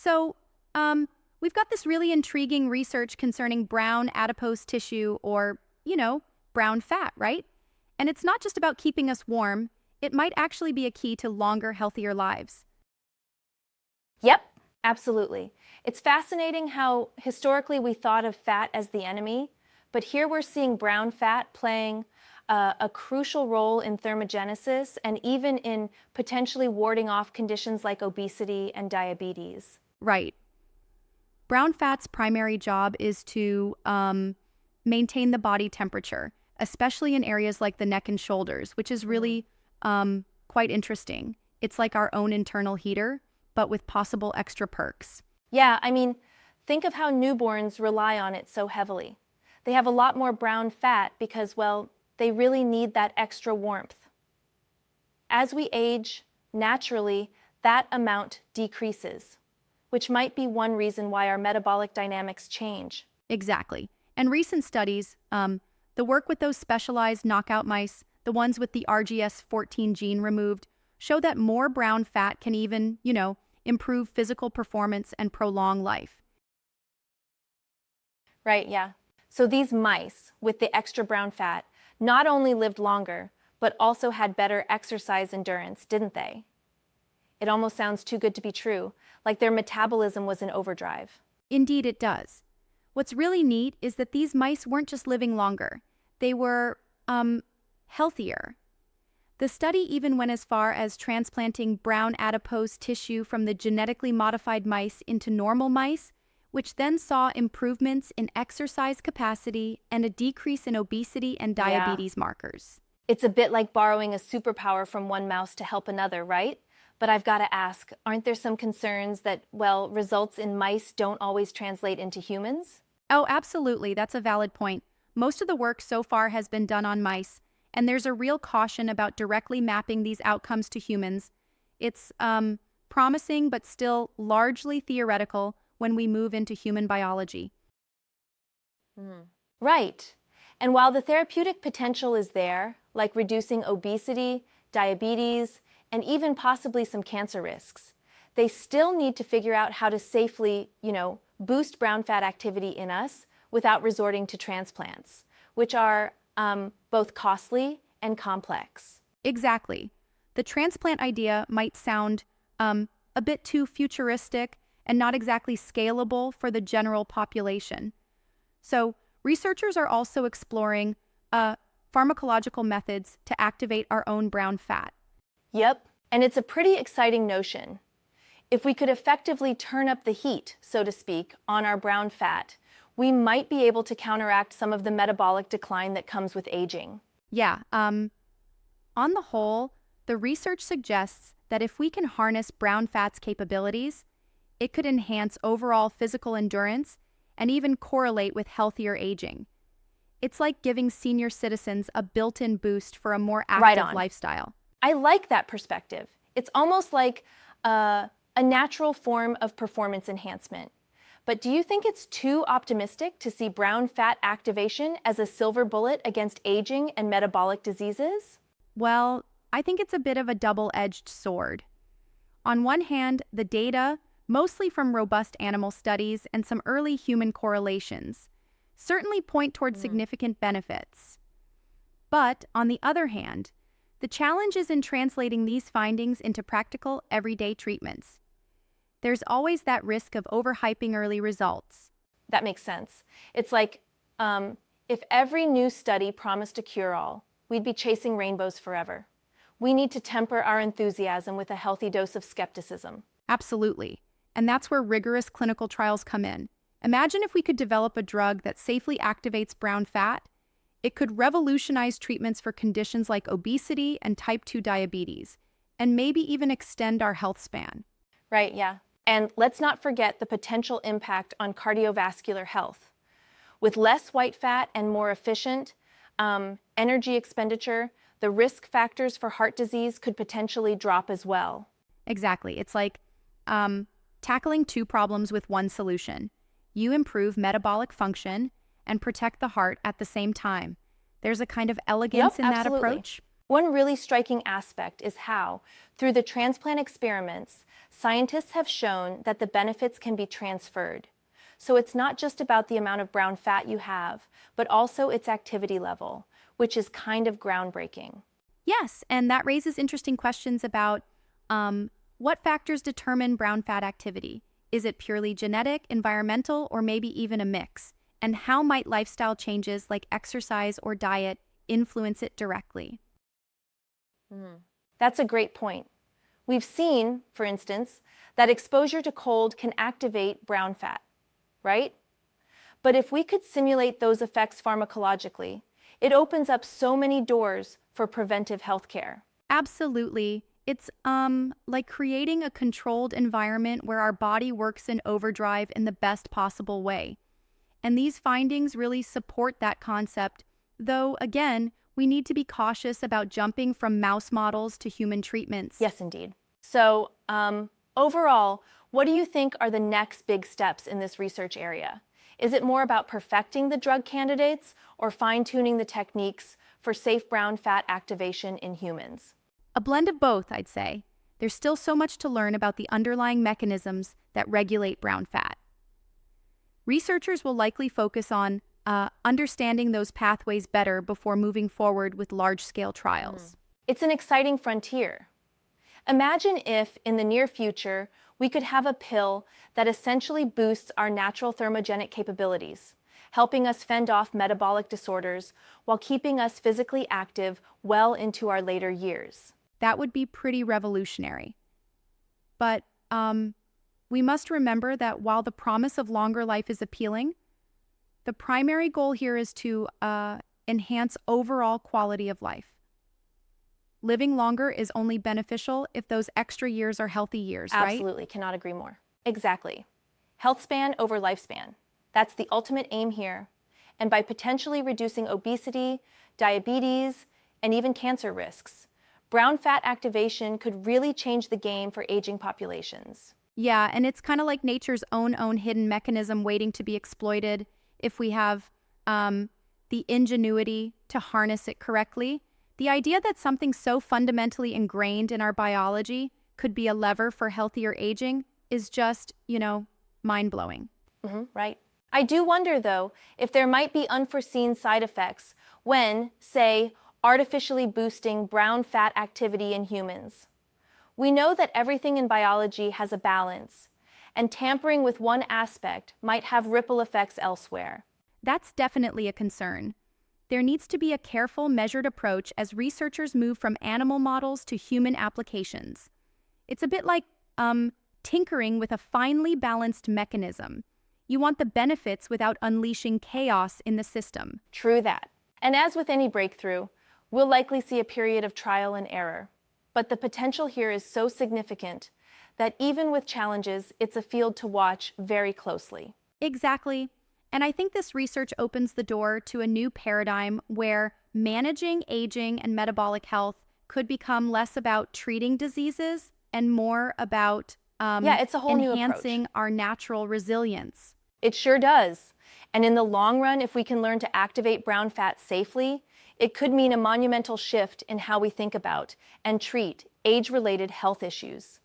So, we've got this really intriguing research concerning brown adipose tissue or, brown fat, right? And it's not just about keeping us warm, it might actually be a key to longer, healthier lives. Yep, absolutely. It's fascinating how historically we thought of fat as the enemy, but here we're seeing brown fat playing a crucial role in thermogenesis and even in potentially warding off conditions like obesity and diabetes. Right. Brown fat's primary job is to maintain the body temperature, especially in areas like the neck and shoulders, which is really quite interesting. It's like our own internal heater, but with possible extra perks. Yeah, I mean, think of how newborns rely on it so heavily. They have a lot more brown fat because, well, they really need that extra warmth. As we age, naturally, that amount decreases, which might be one reason why our metabolic dynamics change. Exactly. And recent studies, the work with those specialized knockout mice, the ones with the RGS14 gene removed, show that more brown fat can even, improve physical performance and prolong life. Right, yeah. So these mice with the extra brown fat not only lived longer, but also had better exercise endurance, didn't they? It almost sounds too good to be true, like their metabolism was in overdrive. Indeed, it does. What's really neat is that these mice weren't just living longer. They were, healthier. The study even went as far as transplanting brown adipose tissue from the genetically modified mice into normal mice, which then saw improvements in exercise capacity and a decrease in obesity and diabetes markers. It's a bit like borrowing a superpower from one mouse to help another, right? But I've got to ask, aren't there some concerns that, well, results in mice don't always translate into humans? Oh, absolutely. That's a valid point. Most of the work so far has been done on mice, and there's a real caution about directly mapping these outcomes to humans. It's promising, but still largely theoretical when we move into human biology. Right. And while the therapeutic potential is there, like reducing obesity, diabetes, and even possibly some cancer risks, they still need to figure out how to safely, boost brown fat activity in us without resorting to transplants, which are both costly and complex. Exactly. The transplant idea might sound a bit too futuristic and not exactly scalable for the general population. So, researchers are also exploring pharmacological methods to activate our own brown fat. Yep, and it's a pretty exciting notion. If we could effectively turn up the heat, so to speak, on our brown fat, we might be able to counteract some of the metabolic decline that comes with aging. Yeah, on the whole, the research suggests that if we can harness brown fat's capabilities, it could enhance overall physical endurance and even correlate with healthier aging. It's like giving senior citizens a built-in boost for a more active lifestyle. I like that perspective. It's almost like a natural form of performance enhancement. But do you think it's too optimistic to see brown fat activation as a silver bullet against aging and metabolic diseases? Well, I think it's a bit of a double-edged sword. On one hand, the data, mostly from robust animal studies and some early human correlations, certainly point toward significant benefits. But, on the other hand, the challenge is in translating these findings into practical, everyday treatments. There's always that risk of overhyping early results. That makes sense. It's like if every new study promised a cure-all, we'd be chasing rainbows forever. We need to temper our enthusiasm with a healthy dose of skepticism. Absolutely. And that's where rigorous clinical trials come in. Imagine if we could develop a drug that safely activates brown fat. It could revolutionize treatments for conditions like obesity and type 2 diabetes, and maybe even extend our health span. Right, yeah. And let's not forget the potential impact on cardiovascular health. With less white fat and more efficient energy expenditure, the risk factors for heart disease could potentially drop as well. Exactly. It's like tackling two problems with one solution. You improve metabolic function and protect the heart at the same time. There's a kind of elegance in that approach. One really striking aspect is how, through the transplant experiments, scientists have shown that the benefits can be transferred. So it's not just about the amount of brown fat you have, but also its activity level, which is kind of groundbreaking. Yes, and that raises interesting questions about what factors determine brown fat activity. Is it purely genetic, environmental, or maybe even a mix? And how might lifestyle changes like exercise or diet influence it directly? That's a great point. We've seen, for instance, that exposure to cold can activate brown fat, right? But if we could simulate those effects pharmacologically, it opens up so many doors for preventive healthcare. Absolutely. It's like creating a controlled environment where our body works in overdrive in the best possible way. And these findings really support that concept, though again, we need to be cautious about jumping from mouse models to human treatments. Yes, indeed. So, overall, what do you think are the next big steps in this research area? Is it more about perfecting the drug candidates or fine-tuning the techniques for safe brown fat activation in humans? A blend of both, I'd say. There's still so much to learn about the underlying mechanisms that regulate brown fat. Researchers will likely focus on understanding those pathways better before moving forward with large-scale trials. It's an exciting frontier. Imagine if, in the near future, we could have a pill that essentially boosts our natural thermogenic capabilities, helping us fend off metabolic disorders while keeping us physically active well into our later years. That would be pretty revolutionary. But we must remember that while the promise of longer life is appealing, the primary goal here is to enhance overall quality of life. Living longer is only beneficial if those extra years are healthy years, right? Absolutely, cannot agree more. Exactly. Health span over lifespan. That's the ultimate aim here. And by potentially reducing obesity, diabetes, and even cancer risks, brown fat activation could really change the game for aging populations. Yeah, and it's kind of like nature's own hidden mechanism waiting to be exploited if we have the ingenuity to harness it correctly. The idea that something so fundamentally ingrained in our biology could be a lever for healthier aging is just, mind-blowing. Right. I do wonder, though, if there might be unforeseen side effects when, say, artificially boosting brown fat activity in humans. We know that everything in biology has a balance, and tampering with one aspect might have ripple effects elsewhere. That's definitely a concern. There needs to be a careful, measured approach as researchers move from animal models to human applications. It's a bit like tinkering with a finely balanced mechanism. You want the benefits without unleashing chaos in the system. True that. And as with any breakthrough, we'll likely see a period of trial and error. But the potential here is so significant that even with challenges, it's a field to watch very closely. Exactly. And I think this research opens the door to a new paradigm where managing aging and metabolic health could become less about treating diseases and more about it's a whole new enhancing approach. our natural resilience. It sure does. And in the long run, if we can learn to activate brown fat safely, it could mean a monumental shift in how we think about and treat age-related health issues.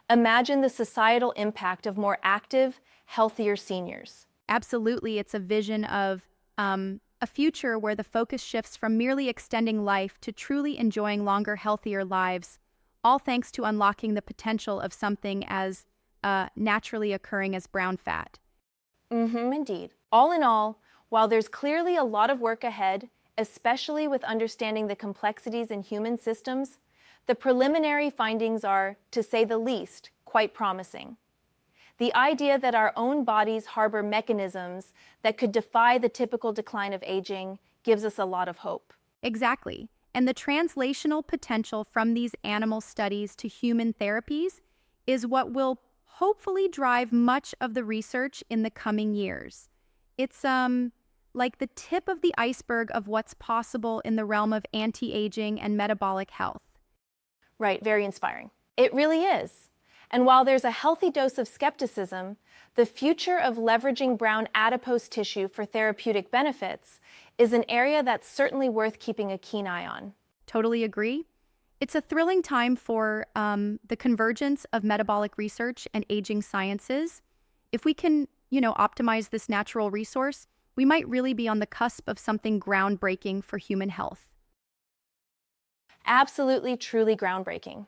Imagine the societal impact of more active, healthier seniors. Absolutely, it's a vision of a future where the focus shifts from merely extending life to truly enjoying longer, healthier lives, all thanks to unlocking the potential of something as naturally occurring as brown fat. Indeed. All in all, while there's clearly a lot of work ahead, especially with understanding the complexities in human systems, the preliminary findings are, to say the least, quite promising. The idea that our own bodies harbor mechanisms that could defy the typical decline of aging gives us a lot of hope. Exactly. And the translational potential from these animal studies to human therapies is what will hopefully drive much of the research in the coming years. It's like the tip of the iceberg of what's possible in the realm of anti-aging and metabolic health. Right, very inspiring. It really is. And while there's a healthy dose of skepticism, the future of leveraging brown adipose tissue for therapeutic benefits is an area that's certainly worth keeping a keen eye on. Totally agree. It's a thrilling time for the convergence of metabolic research and aging sciences. If we can, optimize this natural resource, we might really be on the cusp of something groundbreaking for human health. Absolutely, truly groundbreaking.